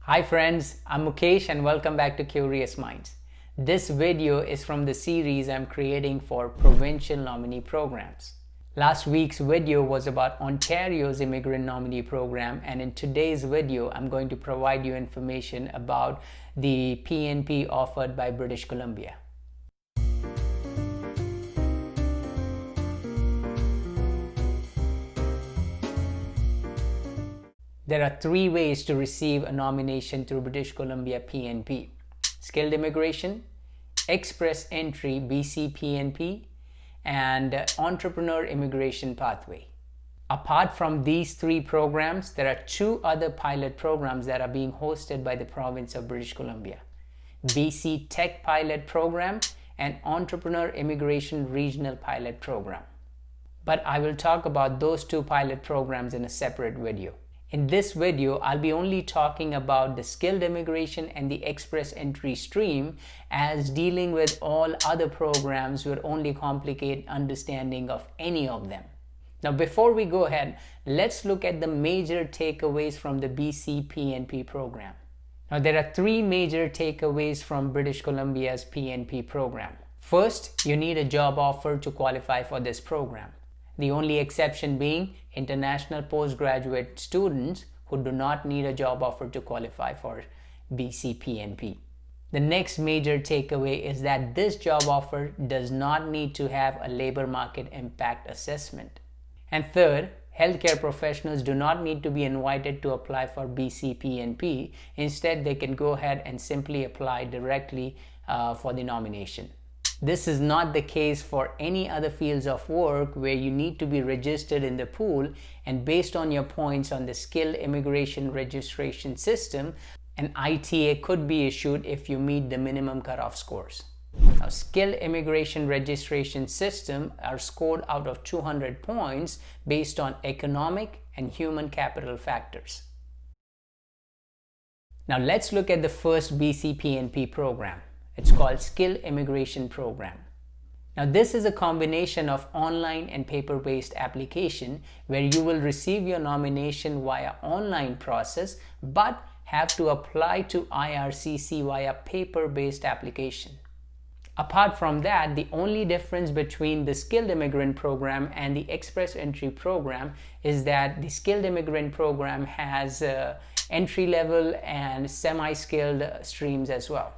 Hi friends, I'm Mukesh and welcome back to Curious Minds. This video is from the series I'm creating for Provincial Nominee Programs. Last week's video was about Ontario's Immigrant Nominee Program, and in today's video I'm going to provide you information about the PNP offered by British Columbia. There are three ways to receive a nomination through British Columbia PNP: Skilled Immigration, Express Entry BC PNP, and Entrepreneur Immigration Pathway. Apart from these three programs, there are two other pilot programs that are being hosted by the province of British Columbia: BC Tech Pilot Program and Entrepreneur Immigration Regional Pilot Program. But I will talk about those two pilot programs in a separate video. In this video, I'll be only talking about the skilled immigration and the express entry stream, as dealing with all other programs would only complicate understanding of any of them. Now, before we go ahead, let's look at the major takeaways from the BCPNP program. Now, there are three major takeaways from British Columbia's PNP program. First, you need a job offer to qualify for this program. The only exception being international postgraduate students who do not need a job offer to qualify for BCPNP. The next major takeaway is that this job offer does not need to have a labor market impact assessment. And third, healthcare professionals do not need to be invited to apply for BCPNP. Instead, they can go ahead and simply apply directly for the nomination. This is not the case for any other fields of work where you need to be registered in the pool, and based on your points on the Skilled Immigration Registration System, an ITA could be issued if you meet the minimum cutoff scores. Now, Skilled Immigration Registration System are scored out of 200 points based on economic and human capital factors. Now let's look at the first BCPNP program. It's called Skilled Immigration Program. Now, this is a combination of online and paper-based application where you will receive your nomination via online process but have to apply to IRCC via paper-based application. Apart from that, the only difference between the Skilled Immigrant Program and the Express Entry Program is that the Skilled Immigrant Program has entry-level and semi-skilled streams as well.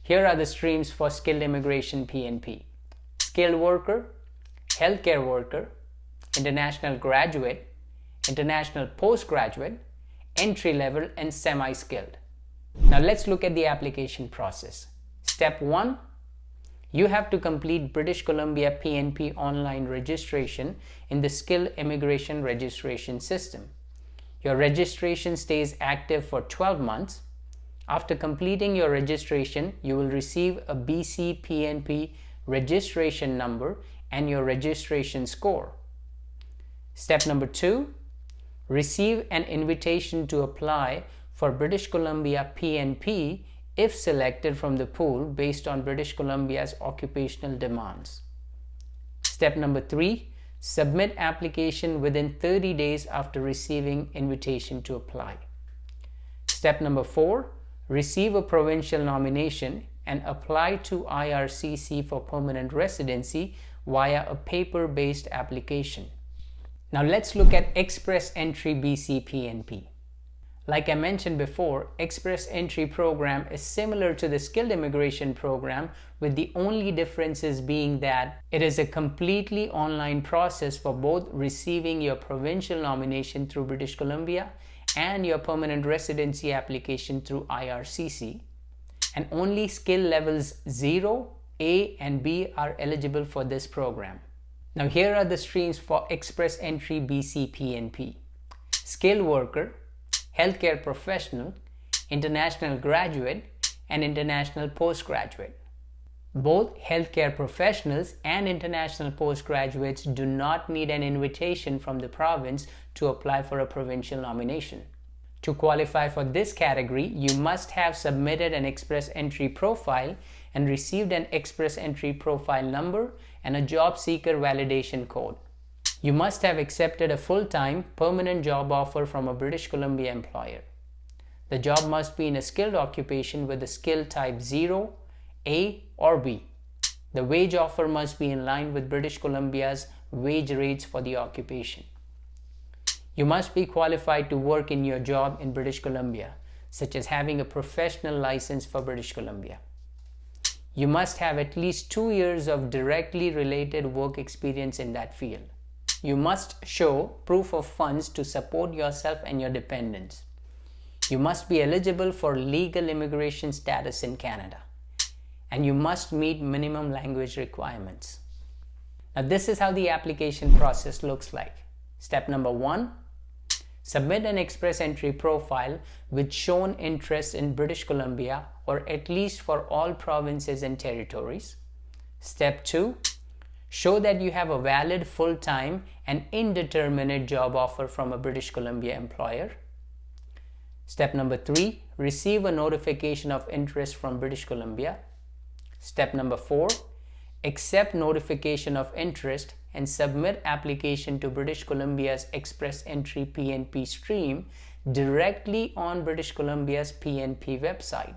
Here are the streams for Skilled Immigration PNP: Skilled Worker, Healthcare Worker, International Graduate, International Postgraduate, Entry Level, and Semi-Skilled. Now let's look at the application process. Step 1, you have to complete British Columbia PNP online registration in the Skilled Immigration Registration System. Your registration stays active for 12 months. After completing your registration, you will receive a BCPNP registration number and your registration score. Step number 2, receive an invitation to apply for British Columbia PNP if selected from the pool based on British Columbia's occupational demands. Step number 3, submit application within 30 days after receiving invitation to apply. Step number 4, receive a provincial nomination and apply to IRCC for permanent residency via a paper-based application. Now let's look at Express Entry BCPNP. Like I mentioned before, Express Entry Program is similar to the Skilled Immigration Program, with the only differences being that it is a completely online process for both receiving your provincial nomination through British Columbia and your permanent residency application through IRCC, and only skill levels 0, A, and B are eligible for this program. Now here are the streams for Express Entry BCPNP: Skilled Worker, Healthcare Professional, International Graduate, and International Postgraduate. Both healthcare professionals and international postgraduates do not need an invitation from the province to apply for a provincial nomination. To qualify for this category, you must have submitted an Express Entry profile and received an Express Entry profile number and a job seeker validation code. You must have accepted a full-time permanent job offer from a British Columbia employer. The job must be in a skilled occupation with a skill type 0, A or B. The wage offer must be in line with British Columbia's wage rates for the occupation. You must be qualified to work in your job in British Columbia, such as having a professional license for British Columbia. You must have at least 2 years of directly related work experience in that field. You must show proof of funds to support yourself and your dependents. You must be eligible for legal immigration status in Canada. And you must meet minimum language requirements. Now, this is how the application process looks like. Step number 1, submit an express entry profile with shown interest in British Columbia or at least for all provinces and territories. Step 2, show that you have a valid full-time and indeterminate job offer from a British Columbia employer. Step number 3, receive a notification of interest from British Columbia. Step number 4, accept notification of interest and submit application to British Columbia's Express Entry PNP stream directly on British Columbia's PNP website.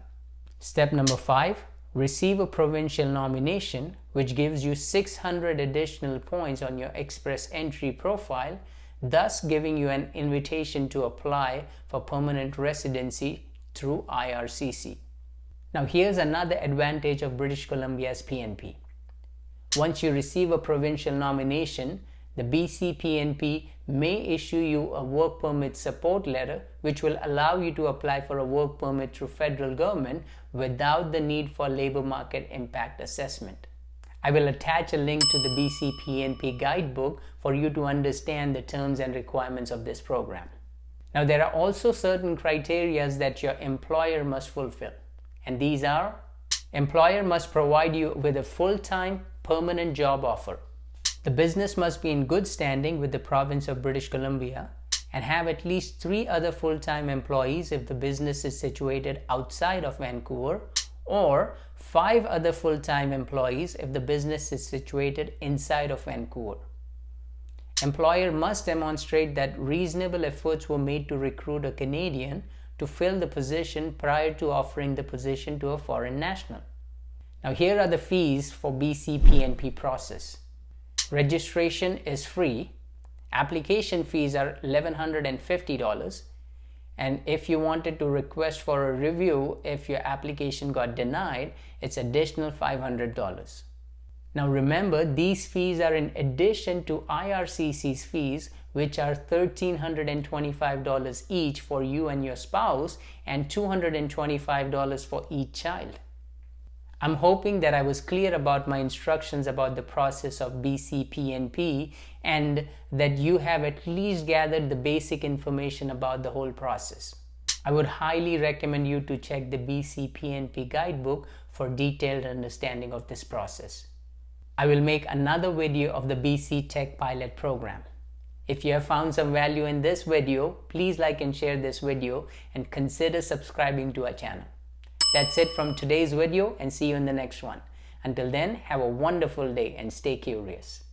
Step number 5, receive a provincial nomination which gives you 600 additional points on your Express Entry profile, thus giving you an invitation to apply for permanent residency through IRCC. Now here's another advantage of British Columbia's PNP. Once you receive a provincial nomination, the BCPNP may issue you a work permit support letter which will allow you to apply for a work permit through federal government without the need for labor market impact assessment. I will attach a link to the BCPNP guidebook for you to understand the terms and requirements of this program. Now there are also certain criteria that your employer must fulfill. And these are: employer must provide you with a full-time permanent job offer. The business must be in good standing with the province of British Columbia and have at least 3 other full-time employees if the business is situated outside of Vancouver, or 5 other full-time employees if the business is situated inside of Vancouver. Employer must demonstrate that reasonable efforts were made to recruit a Canadian to fill the position prior to offering the position to a foreign national. Now here are the fees for BCPNP process. Registration is free. Application fees are $1,150, and if you wanted to request for a review if your application got denied, it's additional $500. Now remember, these fees are in addition to IRCC's fees, which are $1,325 each for you and your spouse and $225 for each child. I'm hoping that I was clear about my instructions about the process of BCPNP and that you have at least gathered the basic information about the whole process. I would highly recommend you to check the BCPNP guidebook for detailed understanding of this process. I will make another video of the BC Tech Pilot program. If you have found some value in this video, please like and share this video and consider subscribing to our channel. That's it from today's video, and see you in the next one. Until then, have a wonderful day and stay curious.